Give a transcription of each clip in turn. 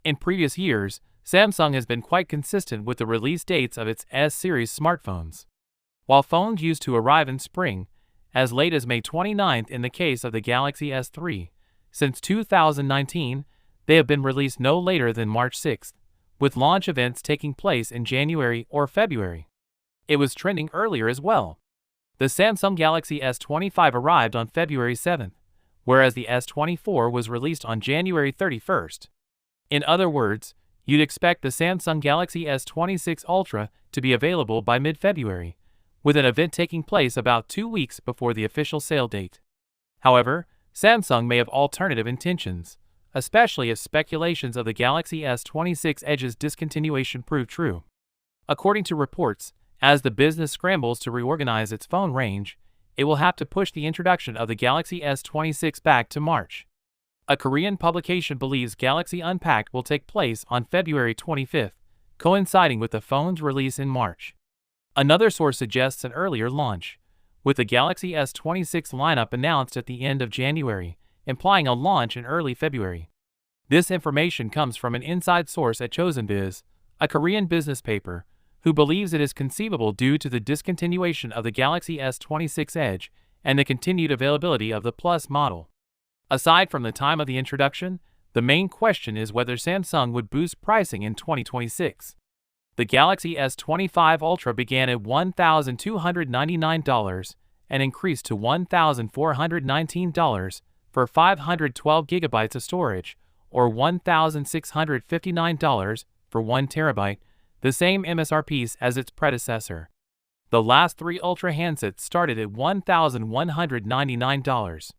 In previous years, Samsung has been quite consistent with the release dates of its S-series smartphones. While phones used to arrive in spring, as late as May 29th in the case of the Galaxy S3, since 2019, they have been released no later than March 6th, with launch events taking place in January or February. It was trending earlier as well. The Samsung Galaxy S25 arrived on February 7th, whereas the S24 was released on January 31st. In other words, you'd expect the Samsung Galaxy S26 Ultra to be available by mid-February, with an event taking place about 2 weeks before the official sale date. However, Samsung may have alternative intentions, especially if speculations of the Galaxy S26 Edge's discontinuation prove true. According to reports, as the business scrambles to reorganize its phone range, it will have to push the introduction of the Galaxy S26 back to March. A Korean publication believes Galaxy Unpacked will take place on February 25th, coinciding with the phone's release in March. Another source suggests an earlier launch, with the Galaxy S26 lineup announced at the end of January, implying a launch in early February. This information comes from an inside source at ChosenBiz, a Korean business paper, who believes it is conceivable due to the discontinuation of the Galaxy S26 Edge and the continued availability of the Plus model. Aside from the time of the introduction, the main question is whether Samsung would boost pricing in 2026. The Galaxy S25 Ultra began at $1,299 and increased to $1,419 for 512 GB of storage, or $1,659 for 1 TB, the same MSRP as its predecessor. The last 3 Ultra handsets started at $1,199.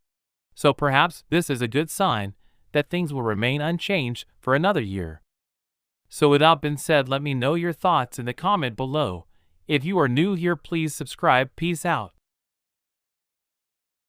So perhaps this is a good sign that things will remain unchanged for another year. So with that being said, let me know your thoughts in the comment below. If you are new here, please subscribe. Peace out.